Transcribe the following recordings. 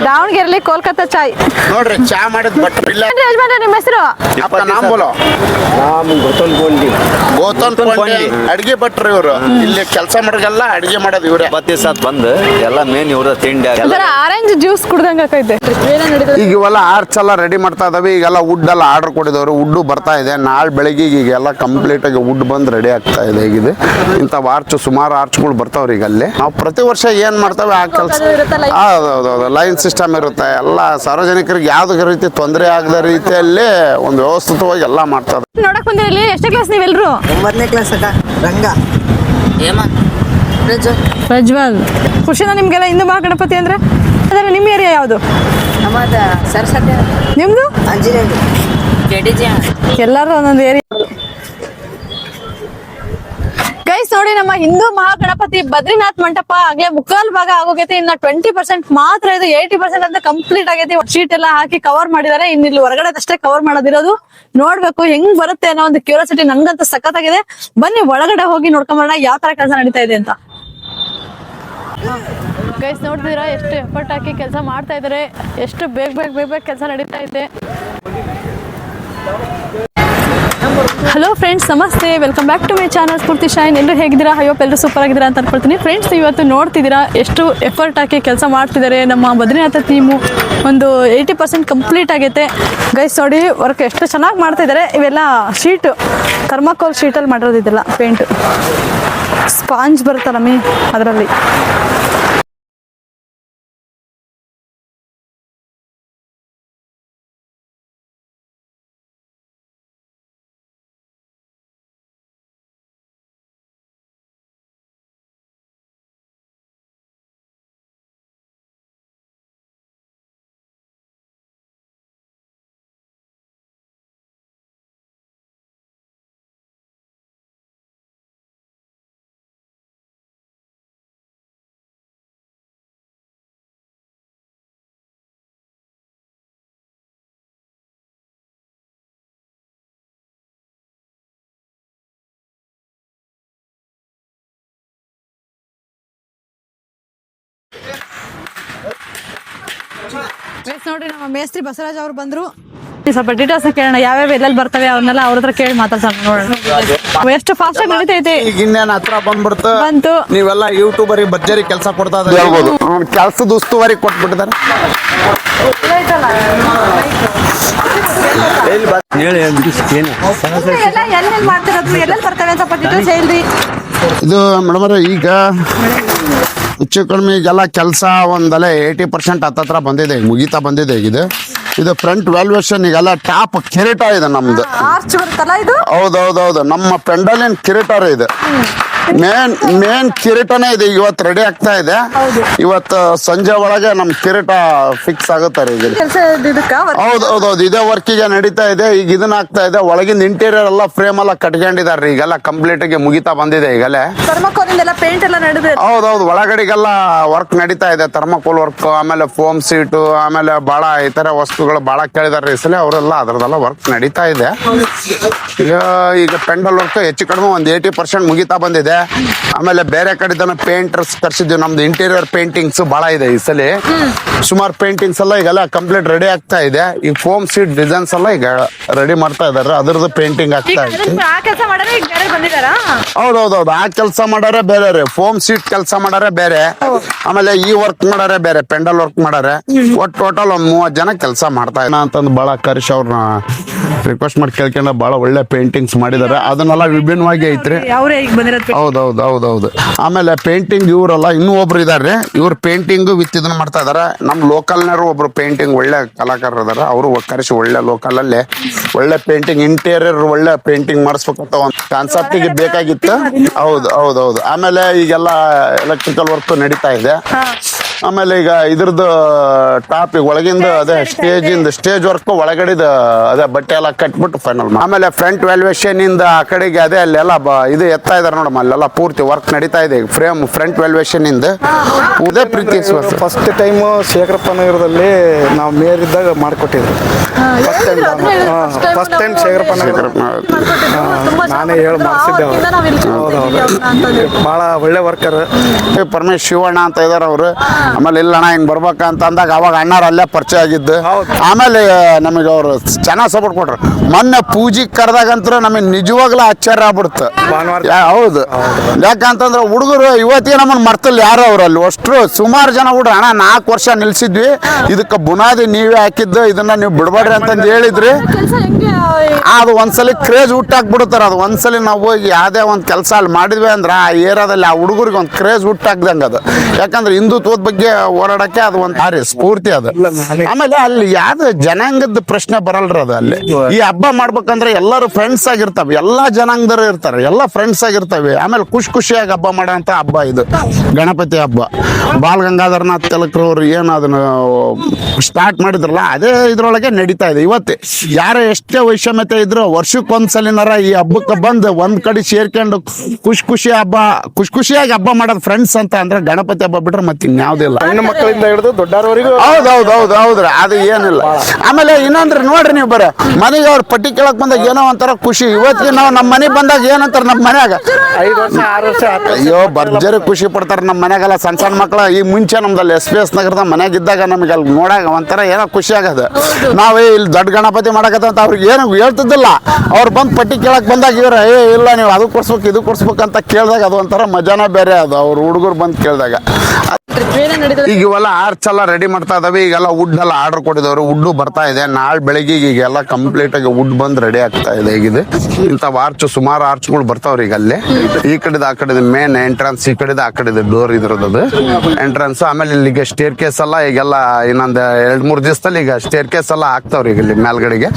ದಾವಣಗೆರೆಯಲ್ಲಿ ಕೋಲ್ಕತ್ತಾ ಚಾಯ್ ನೋಡ್ರಿ ಚಾ ಮಾಡಿದ್ ಬಟ್ ಇಲ್ಲ ಯಜಮಾನ್ರೆ ನಿಮ್ಮ ಹೆಸರು ನಾಮ್ ಬೋಲೋ ಗೋತನ್ ಪೋಂಡಿ ಅಡಿಗೆ ಭಟ್ರು ಇವರು ಇಲ್ಲಿ ಕೆಲಸ ಮಾಡೋದೆಲ್ಲ ಅಡಿಗೆ ಮಾಡೋದು ಇವ್ರೆ 20 ದಿವಸ ಬಂದು ಎಲ್ಲ ಮೇನ್ ಇವ್ರ ತಿಂಡಿ ಆರೆಂಜ್ ಜ್ಯೂಸ್ ಕುಡ್ದಂಗ ಆಕೈತೆ. ಈಗ ಇವೆಲ್ಲ ಆರ್ಚ್ ಎಲ್ಲ ರೆಡಿ ಮಾಡ್ತಾ ಇದಾವೆ. ಈಗೆಲ್ಲ ವುಡ್ ಎಲ್ಲ ಆರ್ಡರ್ ಕೊಟ್ಟಿದವರು ವುಡ್ ಬರ್ತಾ ಇದೆ. ನಾಳೆ ಬೆಳಿಗ್ಗೆ ಈಗೆಲ್ಲ ಕಂಪ್ಲೀಟ್ ಆಗಿ ವುಡ್ ಬಂದು ರೆಡಿ ಆಗ್ತಾ ಇದೆ. ಈಗಿದೆ ಇಂಥ ಆರ್ಚ್ ಸುಮಾರು ಆರ್ಚ್ಗಳು ಬರ್ತಾವ್ರಿ ಈಗ ಅಲ್ಲಿ. ನಾವು ಪ್ರತಿ ವರ್ಷ ಏನ್ ಮಾಡ್ತೇವೆ ಆ ಕೆಲಸ ಹೌದೌದು ಲೈನ್ ಸಿಸ್ಟಮ್ ಇರುತ್ತೆ. ಎಲ್ಲ ಸಾರ್ವಜನಿಕರಿಗೆ ಯಾವ್ದು ರೀತಿ ತೊಂದರೆ ಆಗದ ರೀತಿಯಲ್ಲಿ ಒಂದು ವ್ಯವಸ್ಥಿತವಾಗಿ ಎಲ್ಲ ಮಾಡ್ತಾರೆ. ನೋಡಕ್ ಬಂದ್ರೆ ಇಲ್ಲಿ ಎಷ್ಟೇ ಕ್ಲಾಸ್ ನೀವೆಲ್ರು? 9ನೇ ಕ್ಲಾಸ್ ಅಕ್ಕ. ರಂಗ ಪ್ರಜ್ವಲ್ ಖುಷಿನಾ ನಿಮ್ಗೆಲ್ಲ ಹಿಂದೂ ಮಹಾಗಣಪತಿ ಅಂದ್ರೆ? ಅದ್ರ ನಿಮ್ಮ ಏರಿಯಾ ಯಾವುದು? ನಮ್ಮದ ಸರಸ್ವತಿ. ನಿಮ್ದು? ಅಂಜನೇಯ. ಎಲ್ಲರೂ ಒಂದೊಂದು ಏರಿಯಾ. ಗೈಸ್ ನೋಡಿ, ನಮ್ಮ ಹಿಂದೂ ಮಹಾಗಣಪತಿ ಬದ್ರಿನಾಥ್ ಮಂಟಪ ಆಗ್ಲೇ ಮುಕ್ಕಾಲ್ ಭಾಗ ಆಗೋಗೈತೆ. ಇನ್ನ 20% ಮಾತ್ರ ಇದು. 80% ಅಂತ ಕಂಪ್ಲೀಟ್ ಆಗೈತಿ. ಶೀಟ್ ಎಲ್ಲ ಹಾಕಿ ಕವರ್ ಮಾಡಿದಾರೆ. ಇನ್ನು ಇಲ್ಲಿ ಹೊರಗಡೆ ಅಷ್ಟೇ ಕವರ್ ಮಾಡೋದಿರೋದು. ನೋಡ್ಬೇಕು ಹೆಂಗ್ ಬರುತ್ತೆ ಅನ್ನೋ ಒಂದು ಕ್ಯೂರಿಯಾಸಿಟಿ ನಂಗಂತೂ ಸಖತ್ತಾಗಿದೆ. ಬನ್ನಿ ಒಳಗಡೆ ಹೋಗಿ ನೋಡ್ಕೊಂಬರೋಣ ಯಾವ ತರ ಕೆಲಸ ನಡೀತಾ ಇದೆ ಅಂತ. ಗೈಸ್ ನೋಡ್ತಿದ್ದೀರಾ ಎಷ್ಟು ಎಫರ್ಟ್ ಹಾಕಿ ಕೆಲಸ ಮಾಡ್ತಾ ಇದಾರೆ. ಎಷ್ಟು ಬೇಗ ಕೆಲಸ ನಡೀತಾ ಇದೆ. ಹಲೋ ಫ್ರೆಂಡ್ಸ್, ನಮಸ್ತೆ, welcome back to my channel Spoorthi Shine. ಎಲ್ಲರೂ ಹೇಗಿದ್ದೀರಾ? ಹೋಪ್ ಎಲ್ಲರೂ ಸೂಪರ್ ಆಗಿದ್ದೀರಾ ಅಂತ ಅನ್ಕೊಳ್ತೀನಿ. ಫ್ರೆಂಡ್ಸ್, ಇವತ್ತು ನೋಡ್ತಿದ್ದೀರಾ ಎಷ್ಟು ಎಫರ್ಟ್ ಹಾಕಿ ಕೆಲಸ ಮಾಡ್ತಿದ್ದಾರೆ ನಮ್ಮ ಬದ್ರಿನಾಥ ಟೀಮು. ಒಂದು 80% ಕಂಪ್ಲೀಟ್ ಆಗೈತೆ. ಗೈಸ್ ನೋಡಿ ವರ್ಕ್ ಎಷ್ಟು ಚೆನ್ನಾಗಿ ಮಾಡ್ತಾ ಇದ್ದಾರೆ. ಇವೆಲ್ಲ ಶೀಟು ಥರ್ಮಾಕೋಲ್ ಶೀಟಲ್ಲಿ ಮಾಡಿರೋದು. ಇದೆಲ್ಲ ಪೇಂಟ್ ಸ್ಪಾಂಜ್ ಬರುತ್ತಲ್ಲ ಅದರಲ್ಲಿ. ನೋಡ್ರಿ, ನಮ್ಮ ಮೇಸ್ತ್ರಿ ಬಸವರಾಜ್ ಅವರು ಬಂದ್ರು. ಸ್ವಲ್ಪ ಡೀಟೇಲ್ಸ್ ಕೇಳೋಣ, ಯಾವ್ಯಾವ ಎಲ್ಲೆಲ್ಲಿ ಬರ್ತವೆ ಅವನ್ನೆಲ್ಲ ಅವ್ರ ಹತ್ರ ಕೇಳಿ ಮಾತಾಡ್ಸೋಣ. ನೋಡೋಣ ಎಷ್ಟು ಫಾಸ್ಟ್ ಆಗಿ ನಡೀತೈತಿ. ಈಗ ಇನ್ನೇನು ಹತ್ರ ಬಂತು. ನೀವೆಲ್ಲ ಯೂಟ್ಯೂಬರ್ ಭರ್ಜರಿ ಕೆಲಸ ಕೊಡ್ತಾ ಇದ್ದಾರೆ ಹೇಳ್ಬೋದು. ಕೆಲಸದ ಉಸ್ತುವಾರಿ ಕೊಟ್ಬಿಟ್ಟಿದ್ದಾರೆ. ಇದು ಮೇಡಮ್ ಈಗ ಹೆಚ್ಚು ಕಡಿಮೆ ಈಗೆಲ್ಲ ಕೆಲಸ ಒಂದಲ್ಲ 80% ಹತ್ತತ್ರ ಬಂದಿದೆ. ಮುಗಿತಾ ಬಂದಿದೆ. ಇದು ಫ್ರಂಟ್ ವ್ಯಾಲ್ಯೂಯೇಷನ್ ಈಗೆಲ್ಲ ಟಾಪ್ ಕಿರೀಟ ಇದೆ ನಮ್ದು. ಹೌದೌದೌದು, ನಮ್ಮ ಪೆಂಡಲಿನ್ ಕಿರೀಟ ಇದೆ. ಮೇನ್ ಕಿರೀಟನೇ ಇದೆ. ಇವತ್ತು ರೆಡಿ ಆಗ್ತಾ ಇದೆ. ಇವತ್ತು ಸಂಜೆ ಒಳಗೆ ನಮ್ ಕಿರೀಟ ಫಿಕ್ಸ್ ಆಗುತ್ತೆ ರೀ. ಹೌದೌದೌದು, ಇದೇ ವರ್ಕಿಗೆ ನಡೀತಾ ಇದೆ. ಈಗ ಇದನ್ನ ಆಗ್ತಾ ಇದೆ. ಒಳಗಿಂದ ಇಂಟೀರಿಯರ್ ಎಲ್ಲ ಫ್ರೇಮ್ ಎಲ್ಲ ಕಟ್ಕೊಂಡಿದಾರೆ. ಈಗೆಲ್ಲ ಕಂಪ್ಲೀಟ್ ಆಗಿ ಮುಗಿತಾ ಬಂದಿದೆ. ಈಗಲೇ ಹೌದೌದು, ಒಳಗಡೆಗೆಲ್ಲ ವರ್ಕ್ ನಡೀತಾ ಇದೆ. ಥರ್ಮಾಕೋಲ್ ವರ್ಕ್, ಆಮೇಲೆ ಫೋಮ್ ಸೀಟು, ಆಮೇಲೆ ಬಹಳ ಇತರ ವಸ್ತುಗಳು ಬಹಳ ಕೇಳಿದಾರೆ ಈ ಸಲ. ಅವರೆಲ್ಲ ಅದರದೆಲ್ಲ ವರ್ಕ್ ನಡೀತಾ ಇದೆ. ಈಗ ಪೆಂಡಲ್ ವರ್ಕ್ ಹೆಚ್ಚು ಕಡಿಮೆ ಒಂದು 80% ಮುಗಿತಾ ಬಂದಿದೆ. ಆಮೇಲೆ ಬೇರೆ ಕಡೆ ಪೇಂಟರ್ಸ್ ಕರ್ಸಿದ್ವಿ. ನಮ್ದು ಇಂಟೀರಿಯರ್ ಪೇಂಟಿಂಗ್ಸ್ ಬಹಳ ಇದೆ ಈ ಸಲ. ಸುಮಾರು ಪೇಂಟಿಂಗ್ಸ್ ಎಲ್ಲ ಈಗೆಲ್ಲ ಕಂಪ್ಲೀಟ್ ರೆಡಿ ಆಗ್ತಾ ಇದೆ. ಈ ಫೋಮ್ ಸೀಟ್ ಡಿಸೈನ್ಸ್ ಎಲ್ಲ ಈಗ ರೆಡಿ ಮಾಡ್ತಾ ಇದಾರೆ. ಅದ್ರದ್ದು ಪೇಂಟಿಂಗ್ ಆಗ್ತಾ ಇದೆ. ಹೌದೌದೌದು, ಆ ಕೆಲಸ ಮಾಡಾರೆ ಬೇರೆ, ಫೋಮ್ ಸೀಟ್ ಕೆಲಸ ಮಾಡಾರೆ ಬೇರೆ, ಆಮೇಲೆ ಈ ವರ್ಕ್ ಮಾಡಾರೆ ಬೇರೆ, ಪೆಂಡಲ್ ವರ್ಕ್ ಮಾಡಾರೆ. ಒಟ್ಟು ಟೋಟಲ್ ಒಂದ್ 30 ಜನ ಕೆಲಸ ಮಾಡ್ತಾ ಇಲ್ಲ ಅಂತಂದು ಬಹಳ ಕರ್ಷ್ ಅವ್ರನ್ನ ರಿಕ್ವೆಸ್ಟ್ ಮಾಡಿ ಕೇಳ್ಕೊಂಡ ಬಹಳ ಒಳ್ಳೆ ಪೇಂಟಿಂಗ್ಸ್ ಮಾಡಿದಾರೆ. ಅದನ್ನೆಲ್ಲ ವಿಭಿನ್ನವಾಗಿ ಐತ್ರಿ. ಹೌದೌದು. ಆಮೇಲೆ ಪೇಂಟಿಂಗ್ ಇವರೆಲ್ಲ ಇನ್ನೂ ಒಬ್ರು ಇದಾರೆ. ಇವ್ರು ಪೇಂಟಿಂಗ್ ವಿತ್ ಇದನ್ನ ಮಾಡ್ತಾ ಇದಾರೆ. ನಮ್ ಲೋಕಲ್ನರು ಒಬ್ರು ಪೇಂಟಿಂಗ್ ಒಳ್ಳೆ ಕಲಾಕಾರರು ಇದಾರೆ. ಅವರು ಕರೆಸಿ ಒಳ್ಳೆ ಲೋಕಲ್ ಅಲ್ಲಿ ಒಳ್ಳೆ ಪೇಂಟಿಂಗ್ ಇಂಟೀರಿಯರ್ ಒಳ್ಳೆ ಪೇಂಟಿಂಗ್ ಮಾಡಿಸ್ಬೇಕಂತ ಒಂದು ಕಾನ್ಸೆಪ್ಟ್ ಗೆ ಬೇಕಾಗಿತ್ತು. ಹೌದೌದು. ಆಮೇಲೆ ಈಗೆಲ್ಲ ಎಲೆಕ್ಟ್ರಿಕಲ್ ವರ್ಕ್ ನಡೀತಾ ಇದೆ. ಆಮೇಲೆ ಈಗ ಇದ್ರದ್ದು ಟಾಪ್ ಒಳಗಿಂದ ಅದೇ ಸ್ಟೇಜ್ ವರ್ಕ್ ಒಳಗಡೆದ ಅದೇ ಬಟ್ಟೆ ಎಲ್ಲ ಕಟ್ಬಿಟ್ಟು ಫೈನಲ್. ಆಮೇಲೆ ಫ್ರಂಟ್ ವ್ಯಾಲ್ಯೂಯೇಷನ್ ಇಂದ ಆ ಕಡೆಗೆ ಅದೇ ಅಲ್ಲೆಲ್ಲ ಇದು ಎತ್ತಾ ಇದಾರೆ ನೋಡಮ್ಮ. ಅಲ್ಲೆಲ್ಲ ಪೂರ್ತಿ ವರ್ಕ್ ನಡೀತಾ ಇದೆ. ಫ್ರೇಮ್ ಫ್ರಂಟ್ ವ್ಯಾಲ್ಯೂಯೇಷನ್ ಇಂದ ಇದೇ ಪ್ರೀತಿ. ಫಸ್ಟ್ ಟೈಮ್ ಶೇಖರಪ್ಪ ನಗರದಲ್ಲಿ ನಾವು ಮೇಯರ್ ಇದ್ದಾಗ ಮಾಡಿಕೊಟ್ಟಿದ್ವಿ. ಫಸ್ಟ್ ಟೈಮ್ ಶೇಖರಪ್ಪ ನಗರ ನಾನೇ ಹೇಳಿ ಮಾಡಿಸಿದ್ದೆ. ಹೌದೌದು, ಬಹಳ ಒಳ್ಳೆ ವರ್ಕರ್. ಪರಮೇಶ್ ಶಿವಣ್ಣ ಅಂತ ಇದಾರೆ ಅವರು. ಆಮೇಲೆ ಇಲ್ಲ ಅಣ್ಣ ಹಿಂಗ್ ಬರ್ಬೇಕಂತ ಅಂದಾಗ ಅವಾಗ ಅಣ್ಣಾರ ಅಲ್ಲೇ ಪರಿಚಯ ಆಗಿದ್ದು. ಆಮೇಲೆ ನಮಗೆ ಅವರು ಚೆನ್ನಾಗಿ ಸಪೋರ್ಟ್ ಕೊಟ್ರು. ಮೊನ್ನೆ ಪೂಜೆಗೆ ಕರೆದಾಗಂತೂ ನಮಗೆ ನಿಜವಾಗ್ಲೂ ಆಶ್ಚರ್ಯ ಆಗ್ಬಿಡ್ತು. ಹೌದು, ಯಾಕಂತಂದ್ರೆ ಹುಡುಗರು ಇವತ್ತಿಗೆ ನಮ್ಮನ್ನ ಮರ್ತಲ್ಲಿ ಯಾರು ಅವರಲ್ಲಿ ಅಷ್ಟು ಸುಮಾರು ಜನ ಹುಡುಗ ಅಣ್ಣ 4 ವರ್ಷ ನಿಲ್ಸಿದ್ವಿ, ಇದಕ್ಕೆ ಬುನಾದಿ ನೀವೇ ಹಾಕಿದ್ದು, ಇದನ್ನ ನೀವು ಬಿಡ್ಬೇಡ್ರಿ ಅಂತಂದು ಹೇಳಿದ್ರಿ. ಕೆಲಸ ಹೆಂಗೆ ಅದು ಒಂದ್ಸಲಿ ಕ್ರೇಜ್ ಹುಟ್ಟಾಕ್ಬಿಡುತ್ತಾರ. ಅದು ಒಂದ್ಸಲಿ ನಾವು ಹೋಗಿ ಯಾವುದೇ ಒಂದು ಕೆಲಸ ಅಲ್ಲಿ ಮಾಡಿದ್ವಿ ಅಂದ್ರೆ ಆ ಏರಿಯಾದಲ್ಲಿ ಆ ಹುಡುಗರಿಗೆ ಒಂದು ಕ್ರೇಜ್ ಹುಟ್ಟಾಕ್ದಂಗೆ ಅದು. ಯಾಕಂದ್ರೆ ಹಿಂದುತ್ವದ ಬಗ್ಗೆ ಹೋರಾಡಕ್ಕೆ ಅದು ಒಂದು ಭಾರಿ ಸ್ಫೂರ್ತಿ ಅದು. ಆಮೇಲೆ ಅಲ್ಲಿ ಯಾವ್ದು ಜನಾಂಗದ ಪ್ರಶ್ನೆ ಬರಲ್ರಿ ಅದು. ಅಲ್ಲಿ ಈ ಹಬ್ಬ ಮಾಡ್ಬೇಕಂದ್ರೆ ಎಲ್ಲರೂ ಫ್ರೆಂಡ್ಸ್ ಆಗಿರ್ತಾವೆ, ಎಲ್ಲಾ ಜನಾಂಗದವರು ಇರ್ತಾರೆ, ಎಲ್ಲ ಫ್ರೆಂಡ್ಸ್ ಆಗಿರ್ತವೆ. ಆಮೇಲೆ ಖುಷಿಯಾಗಿ ಹಬ್ಬ ಮಾಡೋಂಥ ಹಬ್ಬ ಇದು ಗಣಪತಿ ಹಬ್ಬ. ಬಾಲ್ ಗಂಗಾಧರನಾಥ್ ತಿಲಕ್ರವ್ರು ಏನು ಅದನ್ನು ಸ್ಟಾರ್ಟ್ ಮಾಡಿದ್ರಲ್ಲ ಅದೇ ಇದ್ರೊಳಗೆ ನಡೀತಾ ಇದೆ. ಇವತ್ತು ಯಾರು ಎಷ್ಟೇ ವೈಷಮ್ಯತೆ ಇದ್ರು ವರ್ಷಕ್ಕೊಂದ್ಸಲಿನಾರ ಈ ಹಬ್ಬಕ್ಕೆ ಬಂದು ಒಂದ್ ಕಡೆ ಸೇರ್ಕೊಂಡು ಖುಷಿಯಾಗಿ ಹಬ್ಬ ಮಾಡೋದು ಫ್ರೆಂಡ್ಸ್ ಅಂತ ಅಂದ್ರೆ ಗಣಪತಿ ಹಬ್ಬ ಬಿಟ್ರೆ ಮತ್ತೆ ಇನ್ಯಾವುದಿಲ್ಲ. ಹೆಣ್ಣು ಮಕ್ಕಳಿಂದ ಹಿಡಿದು ದೊಡ್ಡವರವರೆಗೂ. ಹೌದ್ರಿ, ಅದು ಏನಿಲ್ಲ. ಆಮೇಲೆ ಇನ್ನೊಂದ್ರಿ ನೋಡ್ರಿ, ನೀವು ಬರ ಮನೆಗೆ ಅವ್ರ ಪಟ್ಟಿ ಕೇಳಕ್ ಬಂದಾಗ ಏನೋ ಒಂಥರ ಖುಷಿ. ಇವತ್ತಿಗೆ ನಾವು ನಮ್ಮ ಮನೆಗೆ ಬಂದಾಗ ಏನಂತಾರ ನಮ್ಮ ಮನ್ಯಾಗ 5 ವರ್ಷ 6 ವರ್ಷ ಅಯ್ಯೋ ಭರ್ಜರಿ ಖುಷಿ ಪಡ್ತಾರೆ ನಮ್ಮ ಮನ್ಯಾಗೆಲ್ಲ. ಸಣ್ಣ ಮಕ್ಕಳ ಈ ಮುಂಚೆ ನಮ್ದಲ್ಲಿ SPS ನಗರದ ಮನ್ಯಾಗ ಇದ್ದಾಗ ನಮಗೆ ಅಲ್ಲಿ ನೋಡಾಗ ಒಂಥರ ಏನೋ ಖುಷಿ ಆಗದ. ನಾವೇ ಇಲ್ಲಿ ದೊಡ್ಡ ಗಣಪತಿ ಮಾಡಕತ್ತ ಅವ್ರಿಗೆ ಏನು ಹೇಳ್ತಿದ್ದಿಲ್ಲ. ಅವ್ರು ಬಂದು ಪಟ್ಟಿ ಕೇಳಕ್ ಬಂದಾಗ ಇವ್ರ ಇಲ್ಲ ನೀವು ಅದು ಕೊಡ್ಸ್ಬೇಕು ಇದು ಕೊಡ್ಸ್ಬೇಕು ಅಂತ ಕೇಳಿದಾಗ ಅದು ಒಂಥರ ಮಜಾನ ಬೇರೆ ಅದು. ಅವ್ರ ಹುಡುಗರು ಬಂದು ಕೇಳಿದಾಗ ಈಗ ಇವೆಲ್ಲ ಆರ್ಚ್ ಎಲ್ಲ ರೆಡಿ ಮಾಡ್ತಾ ಇದಾವೆ. ಈಗೆಲ್ಲ ವುಡ್ ಎಲ್ಲ ಆರ್ಡರ್ ಕೊಟ್ಟಿದವ್ರು, ವುಡ್ ಬರ್ತಾ ಇದೆ. ನಾಳೆ ಬೆಳಿಗ್ಗೆ ಈಗೆಲ್ಲ ಕಂಪ್ಲೀಟ್ ಆಗಿ ವುಡ್ ಬಂದು ರೆಡಿ ಆಗ್ತಾ ಇದೆ. ಈಗಿದೆ ಇಂಥವು ಆರ್ಚ್ ಸುಮಾರು ಆರ್ಚ್ಗಳು ಬರ್ತಾವ್ರಿ ಈಗ ಅಲ್ಲಿ. ಈ ಕಡೆದ ಆ ಕಡೆ ಮೇನ್ ಎಂಟ್ರೆನ್ಸ್, ಈ ಕಡೆದ ಆ ಕಡೆ ಡೋರ್ ಇದ್ರದ್ದು ಎಂಟ್ರೆನ್ಸ್. ಆಮೇಲೆ ಇಲ್ಲಿಗೆ ಸ್ಟೇರ್ ಕೇಸ್ ಎಲ್ಲ ಈಗೆಲ್ಲ ಇನ್ನೊಂದು 2-3 ದಿವಸದಲ್ಲಿ ಈಗ ಸ್ಟೇರ್ ಕೇಸ್ ಎಲ್ಲ ಹಾಕ್ತಾವ್ರಿ ಈಗ ಇಲ್ಲಿ ಮೇಲ್ಗಡೆಗೆ.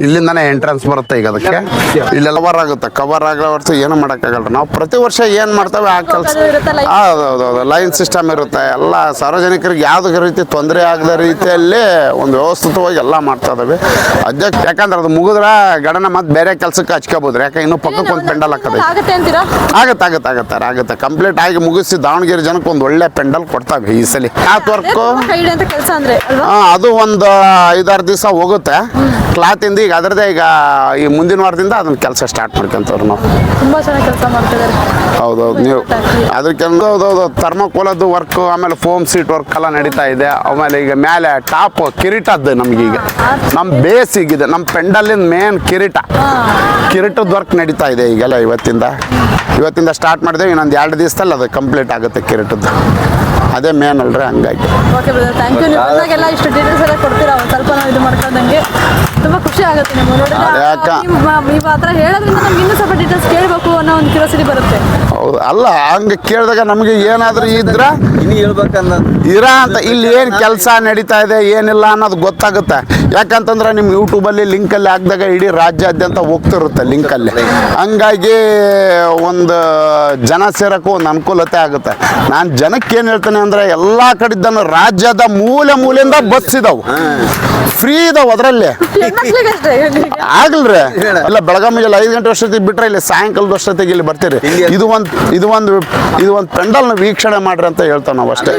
ಇಲ್ಲಿಂದಾನೆ ಎಂಟ್ರೆನ್ಸ್ ಬರುತ್ತೆ ಈಗ ಅದಕ್ಕೆ. ಇಲ್ಲೆಲ್ಲ ಕವರ್ ಆಗೋ ಹೊರತು ಏನು ಮಾಡೋಕ್ಕಾಗಲ್ಲ. ನಾವು ಪ್ರತಿ ವರ್ಷ ಏನ್ ಮಾಡ್ತೇವೆ ಆ ಕೆಲಸ. ಹೌದೌದು, ಲೈನ್ ಸಿಸ್ಟಮ್ ಇರುತ್ತೆ. ಎಲ್ಲ ಸಾರ್ವಜನಿಕರಿಗೆ ಯಾವ್ದು ರೀತಿ ತೊಂದರೆ ಆಗದ ರೀತಿಯಲ್ಲಿ ಒಂದು ವ್ಯವಸ್ಥಿತವಾಗಿ ಎಲ್ಲ ಮಾಡ್ತಾ ಇದಾವೆ ಅಧ್ಯಕ್ಷ. ಯಾಕಂದ್ರೆ ಅದು ಮುಗಿದ್ರ ಗಡನ ಮತ್ತೆ ಬೇರೆ ಕೆಲಸಕ್ಕೆ ಹಚ್ಕೋಬೋದ್ರಿ. ಯಾಕೆ ಇನ್ನು ಪಕ್ಕಕ್ಕೆ ಒಂದು ಪೆಂಡಲ್ ಹಾಕದ ಆಗತ್ತೆ ಕಂಪ್ಲೀಟ್ ಆಗಿ ಮುಗಿಸಿ ದಾವಣಗೆರೆ ಜನಕ್ಕೆ ಒಂದು ಒಳ್ಳೆ ಪೆಂಡಲ್ ಕೊಡ್ತಾವೆ ಈ ಸಲ. ಅದು ಒಂದು 5-6 ದಿವಸ ಹೋಗುತ್ತೆ ಕ್ಲಾತ್ ಇಂದ. ಈಗ ಅದರದೇ ಈಗ ಈ ಮುಂದಿನ ವಾರದಿಂದ ಅದನ್ನ ಕೆಲಸ ಸ್ಟಾರ್ಟ್ ಮಾಡ್ಕೊಂತವ್ರು ನಾವು. ತುಂಬಾ ಚೆನ್ನಾಗಿ ಕೆಲಸ ಮಾಡ್ತಿದ್ದಾರೆ. ಹೌದೌದು, ನೀವು ಅದಕ್ಕೆ ಥರ್ಮೋಕೋಲದ್ದು ವರ್ಕ್, ಆಮೇಲೆ ಫೋಮ್ ಸೀಟ್ ವರ್ಕ್ ಎಲ್ಲ ನಡೀತಾ ಇದೆ. ಆಮೇಲೆ ಈಗ ಮೇಲೆ ಟಾಪ್ ಕಿರೀಟದ್ದು ನಮಗೀಗ ನಮ್ಮ ಬೇಸ್ ಈಗಿದೆ. ನಮ್ಮ ಪೆಂಡಲಿನ ಮೇನ್ ಕಿರೀಟದ ವರ್ಕ್ ನಡೀತಾ ಇದೆ ಈಗೆಲ್ಲ. ಇವತ್ತಿಂದ ಸ್ಟಾರ್ಟ್ ಮಾಡಿದೆ. ಇನ್ನೊಂದು 2 ದಿವಸದಲ್ಲಿ ಅದು ಕಂಪ್ಲೀಟ್ ಆಗುತ್ತೆ ಕಿರೀಟದ್ದು. ಅದೇ ಮೇನ್ ಅಲ್ರಿ, ಹಂಗಾಗಿ. Okay brother, thank you. ನೀವು ಬಂದಾಗೆಲ್ಲ ಇಷ್ಟು ಡೀಟೇಲ್ಸ್ ಎಲ್ಲ ಕೊಡ್ತೀರಾ, ಒಂದು ಸ್ವಲ್ಪ ನಾವು ಇದು ಮಾಡ್ಕೊಂಡಂಗೆ ತುಂಬ ಖುಷಿ ಆಗುತ್ತೆ. ನೀವು ನೀವು ಆ ಥರ ಹೇಳೋದ್ರಿಂದ ನಮ್ಗೆ ಇನ್ನೂ ಸ್ವಲ್ಪ ಡೀಟೇಲ್ಸ್ ಕೇಳಬೇಕು ಅನ್ನೋ ಒಂದು ಕ್ಯೂರಿಯಾಸಿಟಿ ಬರುತ್ತೆ. ಹೌದು, ಅಲ್ಲ ಹಂಗೆ ಕೇಳಿದಾಗ ನಮಗೆ ಏನಾದರೂ ಅಂತ ಇಲ್ಲಿ ಏನು ಕೆಲಸ ನಡೀತಾ ಇದೆ ಏನಿಲ್ಲ ಅನ್ನೋದು ಗೊತ್ತಾಗುತ್ತೆ. ಯಾಕಂತಂದ್ರೆ ನಿಮ್ಮ ಯೂಟ್ಯೂಬಲ್ಲಿ ಲಿಂಕಲ್ಲಿ ಹಾಕಿದಾಗ ಇಡೀ ರಾಜ್ಯಾದ್ಯಂತ ಹೋಗ್ತಿರುತ್ತೆ ಲಿಂಕಲ್ಲಿ. ಹಂಗಾಗಿ ಒಂದು ಜನ ಸೇರೋಕ್ಕೂ ಒಂದು ಅನುಕೂಲತೆ ಆಗುತ್ತೆ. ನಾನು ಜನಕ್ಕೆ ಏನು ಹೇಳ್ತೇನೆ ಅಂದ್ರೆ ಎಲ್ಲ ಕಡೆದನ್ನು ರಾಜ್ಯದ ಮೂಲೆಯಿಂದ ಬಸ್ ಇದಾವೆ, ಫ್ರೀ ಇದಾವೆ. ಅದರಲ್ಲಿ ಆಗ್ಲ್ರಿ ಇಲ್ಲ ಬೆಳಗಾವಿ 5 ಗಂಟೆ ಅಷ್ಟೊತ್ತಿಗೆ ಬಿಟ್ರೆ ಇಲ್ಲಿ ಸಾಯಂಕಾಲದ ಅಷ್ಟೊತ್ತಿಗೆ ಇಲ್ಲಿ ಬರ್ತೀರಿ. ಇದು ಒಂದು ಪೆಂಡಲ್ನ ವೀಕ್ಷಣೆ ಮಾಡ್ರಿ ಅಂತ ಹೇಳ್ತಾವ ನಾವು ಅಷ್ಟೇ.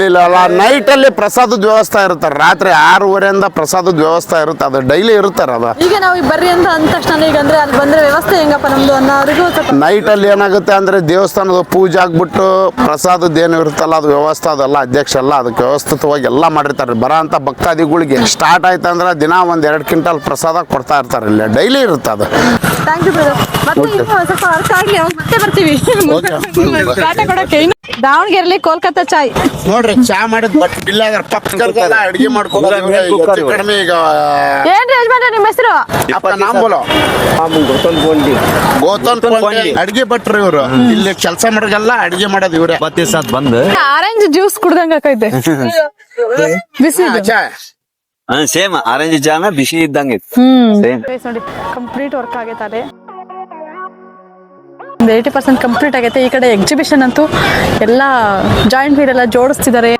ಇಲ್ಲ ನೈಟ್ ಅಲ್ಲಿ ಪ್ರಸಾದದ ವ್ಯವಸ್ಥೆ ಇರುತ್ತೆ. ರಾತ್ರಿ 6:30 ಪ್ರಸಾದದ ವ್ಯವಸ್ಥೆ ಇರುತ್ತೆ. ಅದು ಡೈಲಿ ಇರುತ್ತಾರ. ಅದು ಈಗ ನಾವು ಬರ್ರಿ ಅಂತ ಅಂದ ತಕ್ಷಣ ಈಗ ಅಂದ್ರೆ ಅಲ್ಲಿ ಬಂದ್ರೆ ವ್ಯವಸ್ಥೆ ಹೆಂಗಪ್ಪ ನಮ್ದು ಅನ್ನೋರಿಗೂ ನೈಟ್ ಅಲ್ಲಿ ಏನಾಗುತ್ತೆ ಅಂದ್ರೆ ದೇವಸ್ಥಾನದ ಪೂಜೆ ಆಗ್ಬಿಟ್ಟು ಪ್ರಸಾದದ ಏನು ಇರುತ್ತಲ್ಲ ಅದು ವ್ಯವಸ್ಥೆ ಅದೆಲ್ಲ ಅಧ್ಯಕ್ಷ ಎಲ್ಲ ಅದಕ್ಕೆ ವ್ಯವಸ್ಥಿತವಾಗಿ ಎಲ್ಲ ಮಾಡಿರ್ತಾರೆ. ಬರೋ ಅಂತ ಭಕ್ತಾದಿಗಳಿಗೆ ಸ್ಟಾರ್ಟ್ ಆಯ್ತು ಅಂದ್ರೆ ದಿನ 1-2 ಕ್ವಿಂಟಲ್ ಪ್ರಸಾದ ಕೊಡ್ತಾ ಇರ್ತಾರೆ. ಇಲ್ಲಿ ಡೈಲಿ ಇರುತ್ತೆ ಅದು. Thank you brother. ಮತ್ತೆ ಸ್ವಲ್ಪ ಅರ್ಥ ಆಗ್ಲಿ, ಮತ್ತೆ ಬರ್ತೀವಿ ಕಾಟ ಕೊಡಕ್ಕೆ. ದಾವಣಗೆರೆಯಲ್ಲಿ ಕೋಲ್ಕತ್ತಾ ಚಾಯ್ ನೋಡ್ರಿ, ಚಾ ಮಾಡಿದ್ ಅಡಿಗೆ ಮಾಡ್ಕೊಂಡು ಕಡಿಮೆ. ಈಗ ಏನ್ರಿ ಯಜಮಾನ್ರೆ ನಿಮ್ಮ ಹೆಸರು? ಅಡಿಗೆ ಭಟ್ರು ಇವರು. ಇಲ್ಲಿ ಕೆಲಸ ಮಾಡೋದೆಲ್ಲ ಅಡಿಗೆ ಮಾಡೋದು ಇವ್ರೆ. ಬಂದು ಆರೆಂಜ್ ಜ್ಯೂಸ್ ಕುಡ್ದಂಗ ಆಕೈತೆ, ಬಿಸಿ ಚಾ ಸೇಮ್ ಆರೆಂಜ್ ಚಾನ ಬಿಸಿ ಇದ್ದಂಗೆ. ನೋಡಿ ಕಂಪ್ಲೀಟ್ ವರ್ಕ್ ಆಗೈತೆ. 80% ಕಂಪ್ಲೀಟ್ ಆಗೈತೆ. ಈ ಕಡೆ ಎಕ್ಸಿಬಿಷನ್ ಅಂತೂ ಎಲ್ಲ ಜಾಯಿಂಟ್ ವೀಲ್ ಎಲ್ಲ ಜೋಡಿಸ್ತಿದ್ದಾರೆ.